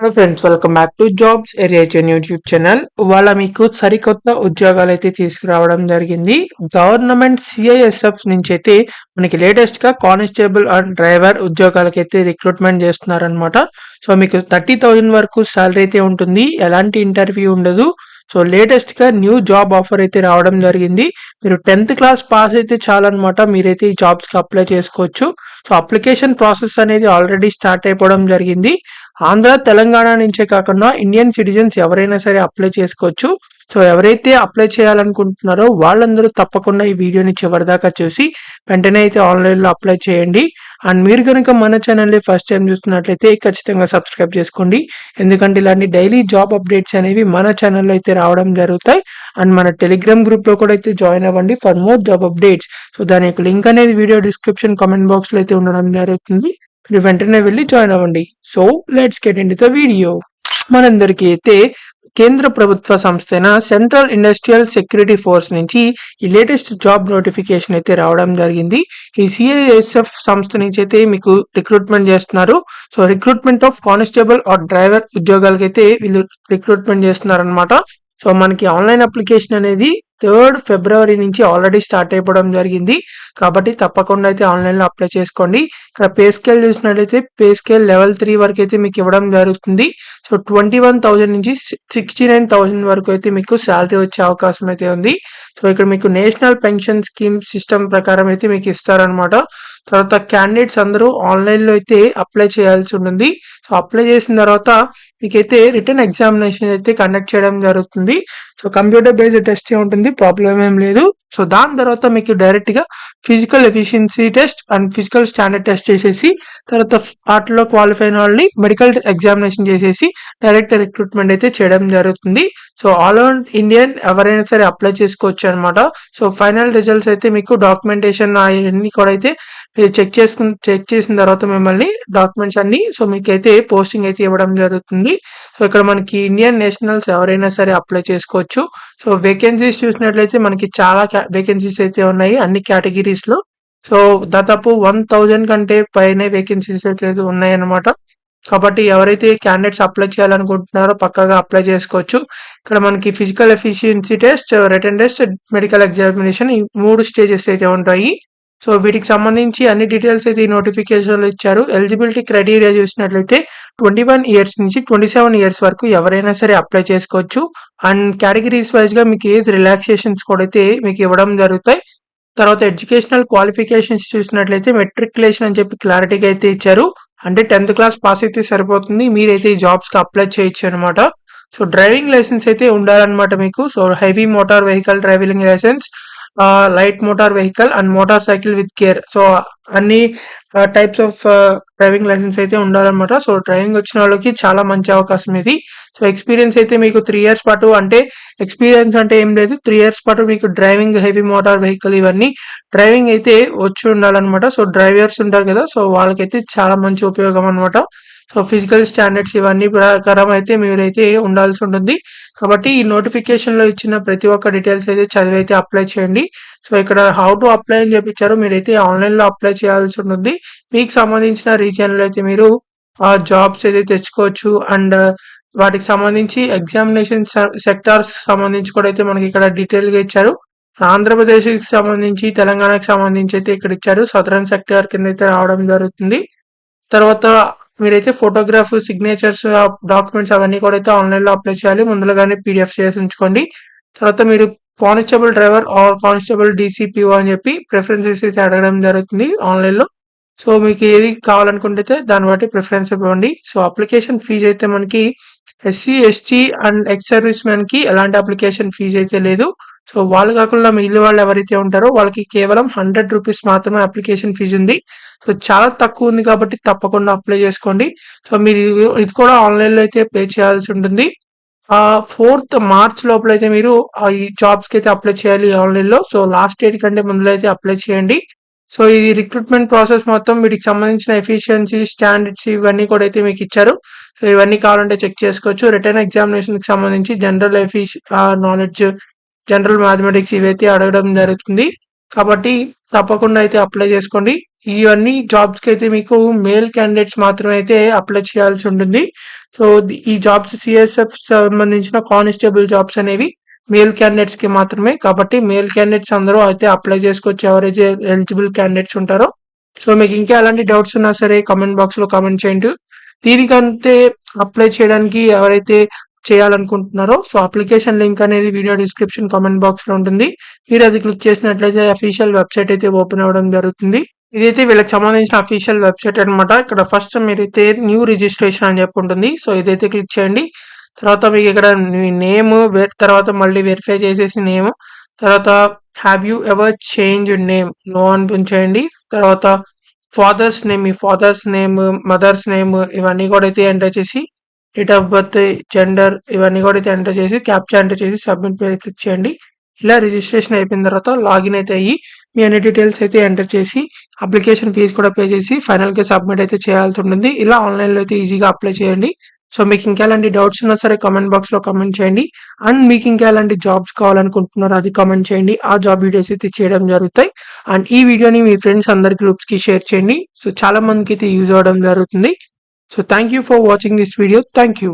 Hello friends, welcome back to jobs area YouTube channel. ఇవాళ మీకు సరికొత్త ఉద్యోగాలు అయితే తీసుకురావడం జరిగింది. గవర్నమెంట్ సిఐఎస్ఎఫ్ నుంచి అయితే మనకి లేటెస్ట్ గా కానిస్టేబుల్ అండ్ డ్రైవర్ ఉద్యోగాలకైతే రిక్రూట్మెంట్ చేస్తున్నారనమాట. సో మీకు 30,000 వరకు సాలరీ అయితే ఉంటుంది. ఎలాంటి ఇంటర్వ్యూ ఉండదు. సో లేటెస్ట్ గా న్యూ జాబ్ ఆఫర్ అయితే రావడం జరిగింది. మీరు 10th క్లాస్ పాస్ అయితే చాలన్నమాట, మీరైతే ఈ జాబ్స్ కి అప్లై చేసుకోవచ్చు. సో అప్లికేషన్ ప్రాసెస్ అనేది ఆల్రెడీ స్టార్ట్ అయిపోవడం జరిగింది. ఆంధ్ర, తెలంగాణ నుంచే కాకుండా ఇండియన్ సిటిజన్స్ ఎవరైనా సరే అప్లై చేసుకోవచ్చు. సో ఎవరైతే అప్లై చేయాలనుకుంటున్నారో వాళ్ళందరూ తప్పకుండా ఈ వీడియోని చివరిదాకా చూసి వెంటనే అయితే ఆన్లైన్లో అప్లై చేయండి. అండ్ మీరు కనుక మన ఛానల్ని ఫస్ట్ టైం చూస్తున్నట్లయితే ఖచ్చితంగా సబ్స్క్రైబ్ చేసుకోండి. ఎందుకంటే ఇలాంటి డైలీ జాబ్ అప్డేట్స్ అనేవి మన ఛానల్లో అయితే రావడం జరుగుతాయి. అండ్ మన టెలిగ్రామ్ గ్రూప్లో కూడా అయితే జాయిన్ అవ్వండి for more job updates. So దాని యొక్క లింక్ అనేది వీడియో డిస్క్రిప్షన్ కామెంట్ బాక్స్లో అయితే ఉండడం జరుగుతుంది. మీరు వెంటనే వెళ్ళి జాయిన్ అవ్వండి. So let's get in to the video. మనందరికీ అయితే కేంద్ర ప్రభుత్వ సంస్థ అయిన సెంట్రల్ ఇండస్ట్రియల్ సెక్యూరిటీ ఫోర్స్ నుంచి ఈ లేటెస్ట్ జాబ్ నోటిఫికేషన్ అయితే రావడం జరిగింది. ఈ సిఐఎస్ఎఫ్ సంస్థ నుంచి అయితే మీకు రిక్రూట్మెంట్ చేస్తున్నారు. So recruitment of constable or driver ఉద్యోగాలకైతే వీళ్ళు రిక్రూట్మెంట్ చేస్తున్నారు అనమాట. సో మనకి ఆన్లైన్ అప్లికేషన్ అనేది 3rd ఫిబ్రవరి నుంచి ఆల్రెడీ స్టార్ట్ అయిపోవడం జరిగింది. కాబట్టి తప్పకుండా అయితే ఆన్లైన్లో అప్లై చేసుకోండి. ఇక్కడ పే స్కేల్ చూసినట్లయితే పే స్కేల్ లెవెల్ 3 వరకు అయితే మీకు ఇవ్వడం జరుగుతుంది. సో 21,000 నుంచి 69,000 వరకు అయితే మీకు శాలరీ వచ్చే అవకాశం అయితే ఉంది. సో ఇక్కడ మీకు నేషనల్ పెన్షన్ స్కీమ్ సిస్టమ్ ప్రకారం అయితే మీకు ఇస్తారనమాట. తర్వాత క్యాండిడేట్స్ అందరూ ఆన్లైన్లో అయితే అప్లై చేయాల్సి ఉంటుంది. సో అప్లై చేసిన తర్వాత మీకైతే రిటర్న్ ఎగ్జామినేషన్ అయితే కండక్ట్ చేయడం జరుగుతుంది. సో కంప్యూటర్ బేస్డ్ టెస్ట్ ఉంటుంది, ప్రాబ్లం ఏం లేదు. సో దాని తర్వాత మీకు డైరెక్ట్ గా physical efficiency test and physical standard test చేసేసి తర్వాత వాటిలో క్వాలిఫై అయిన వాళ్ళని మెడికల్ ఎగ్జామినేషన్ చేసేసి డైరెక్ట్ రిక్రూట్మెంట్ అయితే చేయడం జరుగుతుంది. సో ఆల్ ఓవర్ ఇండియన్ ఎవరైనా సరే అప్లై చేసుకోవచ్చు అనమాట. సో ఫైనల్ రిజల్ట్స్ అయితే మీకు డాక్యుమెంటేషన్ అవన్నీ కూడా అయితే మీరు చెక్ చేసిన తర్వాత మిమ్మల్ని డాక్యుమెంట్స్ అన్ని సో మీకైతే పోస్టింగ్ అయితే ఇవ్వడం జరుగుతుంది. సో ఇక్కడ మనకి ఇండియన్ నేషనల్స్ ఎవరైనా సరే అప్లై చేసుకోవచ్చు. సో వేకెన్సీస్ చూసినట్లయితే మనకి చాలా వేకెన్సీస్ అయితే ఉన్నాయి అన్ని కేటగిరీస్ లో. సో దాదాపు 1,000 కంటే పైనే వేకెన్సీస్ అయితే ఉన్నాయి అన్నమాట. కాబట్టి ఎవరైతే క్యాండిడేట్స్ అప్లై చేయాలనుకుంటున్నారో పక్కాగా అప్లై చేసుకోవచ్చు. ఇక్కడ మనకి physical efficiency test, written test, medical examination ఈ 3 స్టేజెస్ అయితే ఉంటాయి. సో వీటికి సంబంధించి అన్ని డీటెయిల్స్ అయితే ఈ నోటిఫికేషన్లో ఇచ్చారు. ఎలిజిబిలిటీ క్రైటీరియా చూసినట్లయితే 21 ఇయర్స్ నుంచి 27 ఇయర్స్ వరకు ఎవరైనా సరే అప్లై చేసుకోవచ్చు. అండ్ కేటగిరీస్ వైజ్ గా మీకు ఏజ్ రిలాక్సేషన్స్ కూడా అయితే మీకు ఇవ్వడం జరుగుతాయి. తర్వాత ఎడ్యుకేషనల్ క్వాలిఫికేషన్స్ చూసినట్లయితే మెట్రికులేషన్ అని చెప్పి క్లారిటీగా అయితే ఇచ్చారు. అంటే 10th క్లాస్ పాస్ అయితే సరిపోతుంది, మీరైతే ఈ జాబ్స్ కి అప్లై చేయొచ్చు అనమాట. సో డ్రైవింగ్ లైసెన్స్ అయితే ఉండాలన్నమాట మీకు. So heavy motor vehicle driving licence, light motor vehicle and motorcycle with care. So అన్ని టైప్స్ ఆఫ్ డ్రైవింగ్ లైసెన్స్ అయితే ఉండాలన్నమాట. సో డ్రైవింగ్ వచ్చిన వాళ్ళకి చాలా మంచి అవకాశం ఇది. సో ఎక్స్పీరియన్స్ అయితే మీకు 3 ఇయర్స్ పాటు, అంటే ఎక్స్పీరియన్స్ అంటే ఏం లేదు, 3 ఇయర్స్ పాటు మీకు డ్రైవింగ్ హెవీ మోటార్ వెహికల్ ఇవన్నీ డ్రైవింగ్ అయితే వచ్చి ఉండాలన్నమాట. సో డ్రైవర్స్ ఉంటారు కదా, సో వాళ్ళకైతే చాలా మంచి ఉపయోగం అనమాట. సో ఫిజికల్ స్టాండర్డ్స్ ఇవన్నీ ప్రకారం అయితే మీరైతే ఉండాల్సి ఉంటుంది. కాబట్టి ఈ నోటిఫికేషన్ లో ఇచ్చిన ప్రతి ఒక్క డీటెయిల్స్ అయితే చదివి అయితే అప్లై చేయండి. సో ఇక్కడ హౌ టు అప్లై అని చెప్పించారు, మీరైతే ఆన్లైన్ లో అప్లై చేయాల్సి ఉంటుంది. మీకు సంబంధించిన రీజియన్ లో అయితే మీరు ఆ జాబ్స్ అయితే తెచ్చుకోవచ్చు. అండ్ వాటికి సంబంధించి ఎగ్జామినేషన్ సెక్టార్స్ సంబంధించి కూడా అయితే మనకి ఇక్కడ డీటెయిల్ గా ఇచ్చారు. ఆంధ్రప్రదేశ్ కి సంబంధించి, తెలంగాణకి సంబంధించి అయితే ఇక్కడ ఇచ్చారు. సదరన్ సెక్టార్ కింద అయితే రావడం జరుగుతుంది. తర్వాత మీరైతే ఫోటోగ్రాఫ్, సిగ్నేచర్స్, డాక్యుమెంట్స్ అవన్నీ కూడా అయితే ఆన్లైన్ లో అప్లై చేయాలి. ముందుగానే పీడిఎఫ్ చేసి ఉంచుకోండి. తర్వాత మీరు constable driver or constable DCPO అని చెప్పి ప్రిఫరెన్సెస్ అయితే అడగడం జరుగుతుంది ఆన్లైన్ లో. సో మీకు ఏది కావాలనుకుంటే దాన్ని బట్టి ప్రిఫరెన్స్ ఇవ్వండి. సో అప్లికేషన్ ఫీజు అయితే మనకి SC, ST and ex service men కి ఎలాంటి అప్లికేషన్ ఫీజు అయితే లేదు. సో వాళ్ళు కాకుండా మిగిలిన వాళ్ళు ఎవరైతే ఉంటారో వాళ్ళకి కేవలం 100 రూపీస్ మాత్రమే అప్లికేషన్ ఫీజు ఉంది. సో చాలా తక్కువ ఉంది కాబట్టి తప్పకుండా అప్లై చేసుకోండి. సో మీరు ఇది కూడా ఆన్లైన్ లో అయితే పే చేయాల్సి ఉంటుంది. 4th మార్చ్ లోపల అయితే మీరు ఈ జాబ్స్ కి అయితే అప్లై చేయాలి ఆన్లైన్ లో. సో లాస్ట్ డేట్ కంటే ముందు అయితే అప్లై చేయండి. సో ఇది రిక్రూట్మెంట్ ప్రాసెస్ మొత్తం, వీటికి సంబంధించిన ఎఫిషియన్సీ స్టాండర్డ్స్ ఇవన్నీ కూడా అయితే మీకు ఇచ్చారు. సో ఇవన్నీ కావాలంటే చెక్ చేసుకోవచ్చు. రిటర్న్ ఎగ్జామినేషన్ కి సంబంధించి జనరల్ నాలెడ్జ్, జనరల్ మ్యాథమెటిక్స్ ఇవైతే అడగడం జరుగుతుంది. కాబట్టి తప్పకుండా అయితే అప్లై చేసుకోండి. ఇవన్నీ జాబ్స్‌కి అయితే మీకు మేల్ క్యాండిడేట్స్ మాత్రమే అయితే అప్లై చేయాల్సి ఉంటుంది. సో, ఈ జాబ్స్ సీఎస్ఎఫ్ సంబంధించిన కానిస్టేబుల్ జాబ్స్ అనేవి మేల్ క్యాండిడేట్స్‌కి మాత్రమే. కాబట్టి మేల్ క్యాండిడేట్స్ అందరూ అయితే అప్లై చేసుకోవచ్చు ఎవరైతే ఎలిజిబుల్ క్యాండిడేట్స్ ఉంటారో. సో, మీకు ఇంకా ఎలాంటి డౌట్స్ ఉన్నా సరే కామెంట్ బాక్స్‌లో కామెంట్ చేయండి. దీనికంటే అప్లై చేయడానికి ఎవరైతే చేయాలనుకుంటున్నారో సో, అప్లికేషన్ లింక్ అనేది వీడియో డిస్క్రిప్షన్ కామెంట్ బాక్స్‌లో ఉంటుంది. మీరు అది క్లిక్ చేసినట్లయితే అఫీషియల్ వెబ్‌సైట్ అయితే ఓపెన్ అవ్వడం జరుగుతుంది. ఇదైతే వీళ్ళకి సంబంధించిన అఫీషియల్ వెబ్‌సైట్ అన్నమాట. ఇక్కడ ఫస్ట్ మీరైతే న్యూ రిజిస్ట్రేషన్ అని చెప్పి ఉంటుంది. సో, ఇదైతే క్లిక్ చేయండి. తర్వాత మీకు ఇక్కడ మీ నేమ్ తర్వాత మళ్ళీ వెరిఫై చేసేసి నేమ్ తర్వాత have you ever changed name no అని ఉంచేయండి. తర్వాత ఫాదర్స్ నేమ్ మీ ఫాదర్స్ నేమ్, మదర్స్ నేమ్ ఇవన్నీ కూడా అయితే ఎంటర్ చేసి డేట్ ఆఫ్ బర్త్, జెండర్ ఇవన్నీ కూడా అయితే ఎంటర్ చేసి క్యాప్చా ఎంటర్ చేసి సబ్మిట్ మీద క్లిక్ చేయండి. ఇలా రిజిస్ట్రేషన్ అయిపోయిన తర్వాత లాగిన్ అయితే అయ్యి మీ అన్ని డీటెయిల్స్ అయితే ఎంటర్ చేసి అప్లికేషన్ ఫీజు కూడా పే చేసి ఫైనల్‌గా సబ్మిట్ అయితే చేయాల్సి ఉంటుంది. ఇలా ఆన్‌లైన్‌లో అయితే ఈజీగా అప్లై చేయండి. సో, మీకు ఇంకా ఎలాంటి డౌట్స్ ఉన్నా సరే కామెంట్ బాక్స్‌లో కామెంట్ చేయండి. అండ్ మీకు ఇంకా ఎలాంటి జాబ్స్ కావాలనుకుంటున్నారో అది కామెంట్ చేయండి. ఆ జాబ్ వీడియోస్ అయితే చేయడం జరుగుతాయి. అండ్ ఈ వీడియోని మీ ఫ్రెండ్స్ అందరి గ్రూప్స్‌కి షేర్ చేయండి. సో, చాలా మందికి అయితే యూజ్ అవ్వడం జరుగుతుంది. So, thank you for watching this video. Thank you.